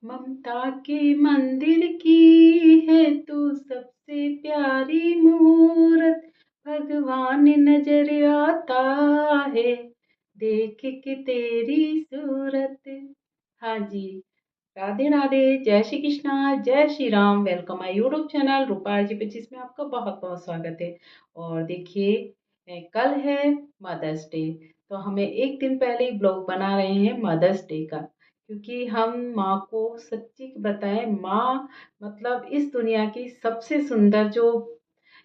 ममता के मंदिर की है तू सबसे प्यारी मूरत। भगवान नजर आता है देख के तेरी सूरत। हाँ जी। राधे राधे। जय श्री कृष्णा, जय Shri Ram. Welcome my YouTube channel Rupa ji 25 में आपका बहुत बहुत स्वागत है। और देखिए, कल है मदर्स डे। तो हमें एक दिन पहले ही ब्लॉग बना रहे हैं मदर्स डे का, क्योंकि हम माँ को सच्ची बताएं, माँ मतलब इस दुनिया की सबसे सुंदर जो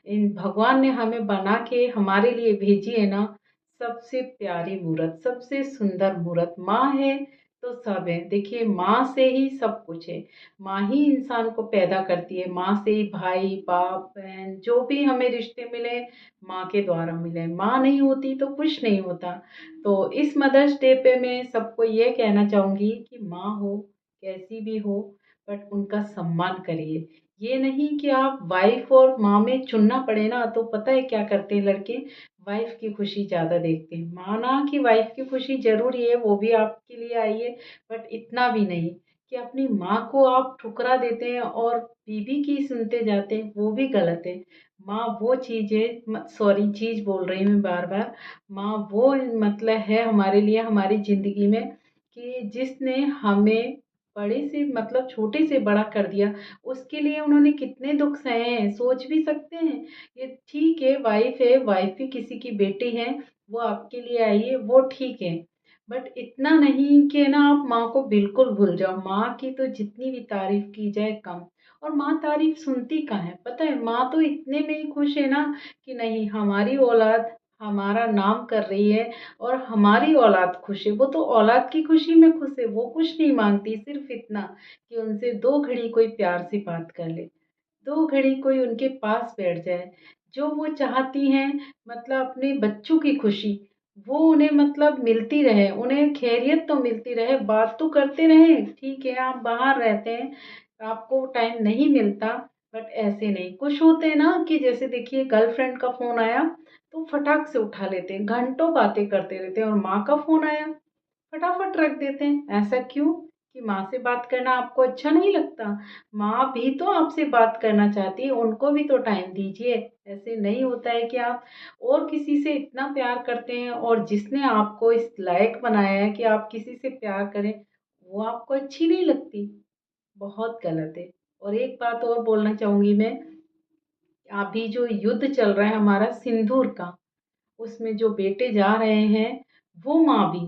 इन भगवान ने हमें बना के हमारे लिए भेजी है ना, सबसे प्यारी मूरत, सबसे सुंदर मूरत माँ है। तो सब है। देखिए, माँ से ही सब कुछ है। माँ ही इंसान को पैदा करती है। माँ से ही भाई बाप बहन जो भी हमें रिश्ते मिले, माँ के द्वारा मिले। माँ नहीं होती तो कुछ नहीं होता। तो इस मदर्स डे पे मैं सबको ये कहना चाहूँगी कि माँ हो, कैसी भी हो, बट उनका सम्मान करिए। ये नहीं कि आप वाइफ और माँ में चुनना पड़े ना, तो पता है क्या करते हैं लड़के, वाइफ की खुशी ज़्यादा देखते हैं। माना कि वाइफ की खुशी ज़रूरी है, वो भी आपके लिए आई है, बट इतना भी नहीं कि अपनी माँ को आप ठुकरा देते हैं और बीवी की सुनते जाते हैं, वो भी गलत है। माँ वो चीज़ है, सॉरी चीज़ बोल रही हूँ मैं बार बार। माँ वो मतलब है हमारे लिए, हमारी ज़िंदगी में, कि जिसने हमें बड़े से मतलब छोटे से बड़ा कर दिया। उसके लिए उन्होंने कितने दुख सहे हैं, सोच भी सकते हैं। ये ठीक है, वाइफ भी किसी की बेटी है, वो आपके लिए आई है, वो ठीक है। बट इतना नहीं कि ना आप माँ को बिल्कुल भूल जाओ। माँ की तो जितनी भी तारीफ की जाए कम। और माँ तारीफ सुनती कहाँ है, पता है, माँ तो इतने में ही खुश है ना कि नहीं, हमारी औलाद हमारा नाम कर रही है और हमारी औलाद खुश है। वो तो औलाद की खुशी में खुश है, वो कुछ नहीं मांगती, सिर्फ इतना कि उनसे 2 घड़ी कोई प्यार से बात कर ले, 2 घड़ी कोई उनके पास बैठ जाए। जो वो चाहती हैं, मतलब अपने बच्चों की खुशी, वो उन्हें मतलब मिलती रहे, उन्हें खैरियत तो मिलती रहे, बात तो करते रहे। ठीक है, आप बाहर रहते हैं, आपको टाइम नहीं मिलता, बट ऐसे नहीं। कुछ होते हैं ना कि जैसे देखिए, गर्लफ्रेंड का फ़ोन आया तो फटाक से उठा लेते हैं, घंटों बातें करते रहते हैं, और माँ का फ़ोन आया फटाफट रख देते हैं। ऐसा क्यों? कि माँ से बात करना आपको अच्छा नहीं लगता? माँ भी तो आपसे बात करना चाहती है, उनको भी तो टाइम दीजिए। ऐसे नहीं होता है कि आप और किसी से इतना प्यार करते हैं, और जिसने आपको इस लायक बनाया है कि आप किसी से प्यार करें, वो आपको अच्छी नहीं लगती। बहुत गलत है। और एक बात और बोलना चाहूँगी मैं, अभी जो युद्ध चल रहा है हमारा सिंदूर का, उसमें जो बेटे जा रहे हैं, वो माँ भी,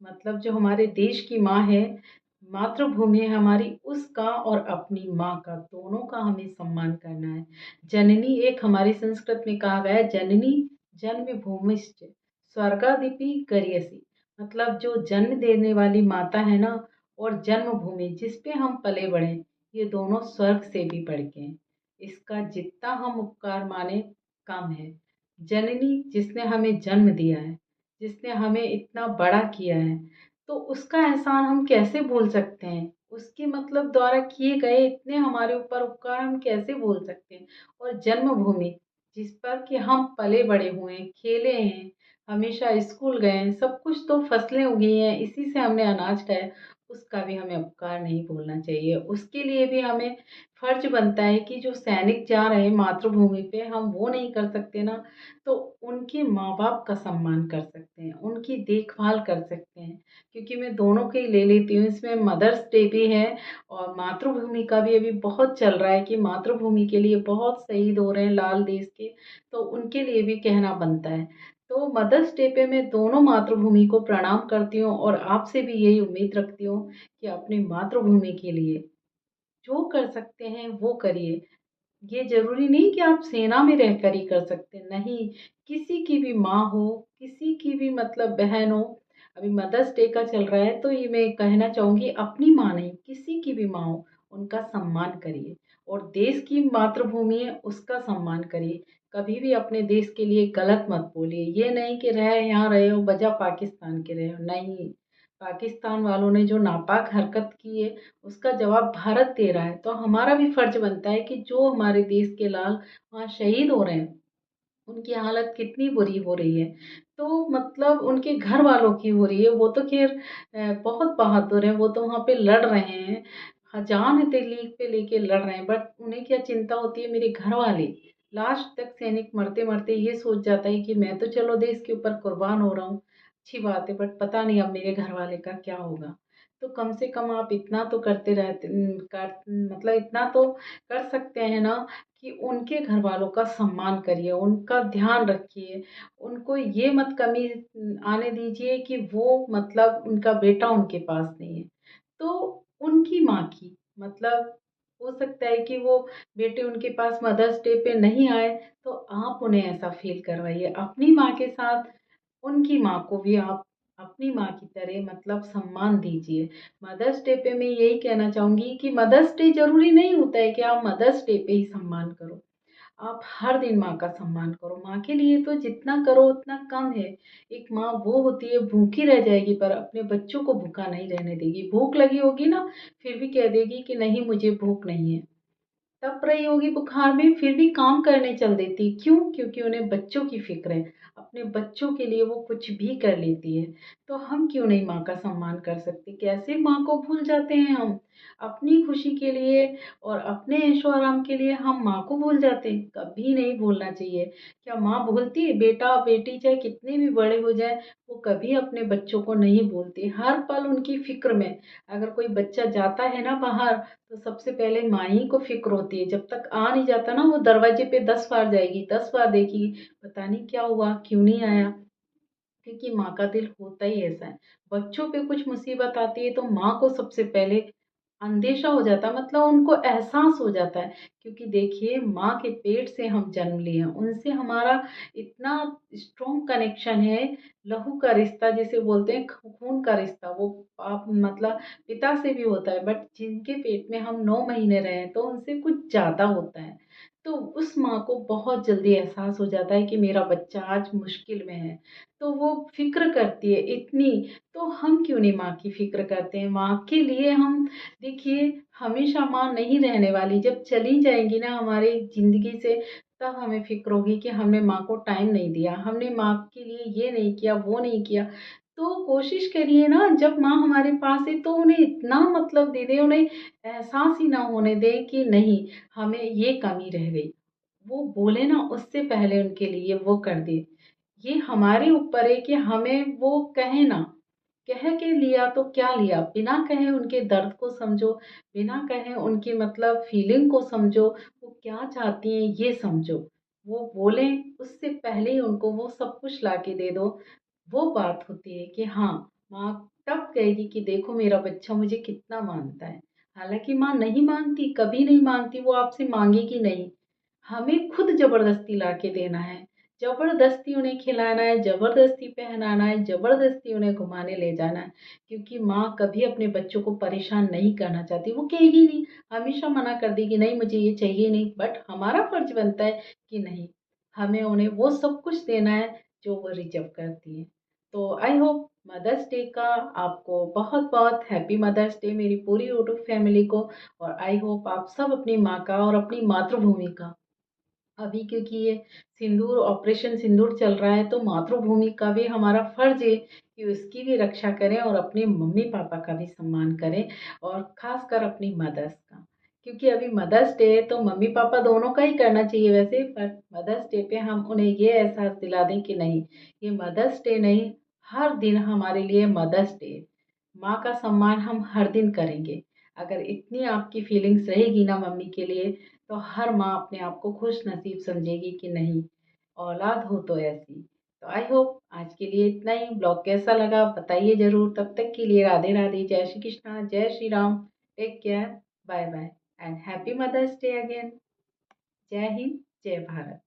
मतलब जो हमारे देश की माँ है, मातृभूमि है हमारी, उसका और अपनी माँ का, दोनों का हमें सम्मान करना है। जननी, एक हमारी संस्कृत में कहा गया है, जननी जन्मभूमिश्च स्वर्गादिपि गरीयसी। मतलब जो जन्म देने वाली माता है ना, और जन्मभूमि जिस पे हम पले बढ़े, ये दोनों स्वर्ग से भी बढ़ के हैं। इसका जितना हम उपकार माने कम है। जननी, जिसने हमें जन्म दिया है, जिसने हमें इतना बड़ा किया है, तो उसका एहसान हम कैसे भूल सकते हैं? उसके मतलब द्वारा किए गए इतने हमारे ऊपर उपकार हम कैसे भूल सकते हैं? और जन्मभूमि, जिस पर कि हम पले बड़े हुए हैं, खेले हैं, हमेशा स्कूल गए हैं, सब कुछ तो फसलें उगी हैं, इसी से हमने अनाज खाया, उसका भी हमें उपकार नहीं भूलना चाहिए। उसके लिए भी हमें फर्ज बनता है कि जो सैनिक जा रहे हैं मातृभूमि पे, हम वो नहीं कर सकते ना, तो उनके माँ बाप का सम्मान कर सकते हैं, उनकी देखभाल कर सकते हैं। क्योंकि मैं दोनों के ही ले लेती हूँ, इसमें मदर्स डे भी है और मातृभूमि का भी अभी बहुत चल रहा है कि मातृभूमि के लिए बहुत शहीद हो रहे हैं लाल देश के, तो उनके लिए भी कहना बनता है। तो मदर्स डे पे मैं दोनों मातृभूमि को प्रणाम करती हूँ, और आपसे भी यही उम्मीद रखती हूँ कि अपनी मातृभूमि के लिए जो कर सकते हैं वो करिए। ये ज़रूरी नहीं कि आप सेना में रहकर ही कर सकते हैं, नहीं, किसी की भी माँ हो, किसी की भी मतलब बहन हो, अभी मदर्स डे का चल रहा है, तो ये मैं कहना चाहूँगी, अपनी माँ नहीं, किसी की भी माँ हो, उनका सम्मान करिए। और देश की मातृभूमि है, उसका सम्मान करिए। कभी भी अपने देश के लिए गलत मत बोलिए। ये नहीं कि यहाँ रहे हो, वजह पाकिस्तान के रहे हो, नहीं। पाकिस्तान वालों ने जो नापाक हरकत की है, उसका जवाब भारत दे रहा है। तो हमारा भी फर्ज बनता है कि जो हमारे देश के लाल वहाँ शहीद हो रहे हैं, उनकी हालत कितनी बुरी हो रही है, तो मतलब उनके घर वालों की हो रही है, वो तो खैर बहुत बहादुर है, वो तो वहाँ पे लड़ रहे हैं। जान तकलीफ पे लेके लड़ रहे हैं, बट उन्हें क्या चिंता होती है, मेरे घर वाले। लास्ट तक सैनिक मरते मरते ये सोच जाता है कि मैं तो चलो देश के ऊपर कुर्बान हो रहा हूँ, अच्छी बात है, बट पता नहीं अब मेरे घर वाले का क्या होगा। तो कम से कम आप इतना तो करते रहते कर मतलब इतना तो कर सकते हैं ना, कि उनके घर वालों का सम्मान करिए, उनका ध्यान रखिए, उनको ये मत कमी आने दीजिए कि वो मतलब उनका बेटा उनके पास नहीं है। तो उनकी माँ की मतलब हो सकता है कि वो बेटे उनके पास मदर्स डे पे नहीं आए, तो आप उन्हें ऐसा फील करवाइए अपनी माँ के साथ। उनकी माँ को भी आप अपनी माँ की तरह मतलब सम्मान दीजिए। मदर्स डे पे मैं यही कहना चाहूँगी कि मदर्स डे ज़रूरी नहीं होता है कि आप मदर्स डे पे ही सम्मान करो। आप हर दिन माँ का सम्मान करो। माँ के लिए तो जितना करो उतना कम है। एक माँ वो होती है भूखी रह जाएगी पर अपने बच्चों को भूखा नहीं रहने देगी। भूख लगी होगी ना, फिर भी कह देगी कि नहीं मुझे भूख नहीं है। तप रही होगी बुखार में फिर भी काम करने चल देती। क्यों? क्योंकि उन्हें बच्चों की फ़िक्र है। अपने बच्चों के लिए वो कुछ भी कर लेती है। तो हम क्यों नहीं माँ का सम्मान कर सकते? कैसे माँ को भूल जाते हैं हम? अपनी खुशी के लिए और अपने ऐशो-आराम के लिए हम माँ को भूल जाते हैं। कभी नहीं भूलना चाहिए। क्या माँ भूलती है? बेटा-बेटी चाहे कितने भी बड़े हो जाएँ, वो कभी अपने बच्चों को नहीं भूलती। हर पल उनकी फ़िक्र में। अगर कोई बच्चा जाता है ना बाहर, तो सबसे पहले माँ ही को फ़िक्र होती है। जब तक आ नहीं जाता ना, वो दरवाजे पे 10 बार जाएगी, 10 बार देखेगी, पता नहीं क्या हुआ, क्यों नहीं आया? क्योंकि माँ का दिल होता ही ऐसा है। बच्चों पे कुछ मुसीबत आती है तो माँ को सबसे पहले अंदेशा हो जाता है, मतलब उनको एहसास हो जाता है। क्योंकि देखिए माँ के पेट से हम जन्म लिए हैं, उनसे हमारा इतना स्ट्रॉन्ग कनेक्शन है। लहू का रिश्ता जिसे बोलते हैं, खून का रिश्ता, वो आप मतलब पिता से भी होता है, बट जिनके पेट में हम 9 महीने रहे हैं तो उनसे कुछ ज़्यादा होता है। तो उस माँ को बहुत जल्दी एहसास हो जाता है कि मेरा बच्चा आज मुश्किल में है, तो वो फ़िक्र करती है इतनी। तो हम क्यों नहीं माँ की फ़िक्र करते हैं? माँ के लिए हम देखिए, हमेशा माँ नहीं रहने वाली, जब चली जाएँगी ना हमारी ज़िंदगी से, तब हमें फ़िक्र होगी कि हमने माँ को टाइम नहीं दिया, हमने माँ के लिए ये नहीं किया, वो नहीं किया। तो कोशिश करिए ना, जब माँ हमारे पास है तो उन्हें इतना मतलब दे दें, उन्हें एहसास ही ना होने दें कि नहीं, हमें ये कमी रह गई। वो बोले ना उससे पहले उनके लिए वो कर दें। ये हमारे ऊपर है कि हमें वो कहें ना, कह के लिया तो क्या लिया, बिना कहे उनके दर्द को समझो, बिना कहे उनकी मतलब फीलिंग को समझो, वो क्या चाहती हैं ये समझो। वो बोलें उससे पहले ही उनको वो सब कुछ ला के दे दो। वो बात होती है कि हाँ, माँ तब कहेगी कि देखो मेरा बच्चा मुझे कितना मानता है। हालाँकि माँ नहीं माँगती, कभी नहीं माँगती, वो आपसे माँगेगी नहीं। हमें खुद ज़बरदस्ती ला के देना है। ज़बरदस्ती उन्हें खिलाना है, ज़बरदस्ती पहनाना है, ज़बरदस्ती उन्हें घुमाने ले जाना है। क्योंकि माँ कभी अपने बच्चों को परेशान नहीं करना चाहती, वो कहेगी नहीं, हमेशा मना कर देगी, नहीं मुझे ये चाहिए नहीं। बट हमारा फ़र्ज़ बनता है कि नहीं, हमें उन्हें वो सब कुछ देना है जो वो डिज़र्व करती हैं। तो आई होप मदर्स डे का आपको बहुत-बहुत हैप्पी मदर्स डे मेरी पूरी यूट्यूब फैमिली को। और आई होप आप सब अपनी माँ का और अपनी मातृभूमि का, अभी क्योंकि ये सिंदूर ऑपरेशन सिंदूर चल रहा है, तो मातृभूमि का भी हमारा फर्ज है कि उसकी भी रक्षा करें और अपने मम्मी पापा का भी सम्मान करें, और खासकर अपनी मदर्स का। क्योंकि अभी मदर्स डे है तो मम्मी पापा दोनों का ही करना चाहिए वैसे, पर मदर्स डे पे हम उन्हें ये एहसास दिला दें कि नहीं, ये मदर्स डे नहीं, हर दिन हमारे लिए मदर्स डे है। माँ का सम्मान हम हर दिन करेंगे। अगर इतनी आपकी फीलिंग्स रहेगी ना मम्मी के लिए, तो हर माँ अपने आप को खुश नसीब समझेगी कि नहीं, औलाद हो तो ऐसी। तो आई होप आज के लिए इतना ही। ब्लॉग कैसा लगा बताइए ज़रूर। तब तक के लिए राधे राधे, जय श्री कृष्णा, जय Shri Ram, take care, bye bye and happy mother's day again. जय हिंद, जय भारत।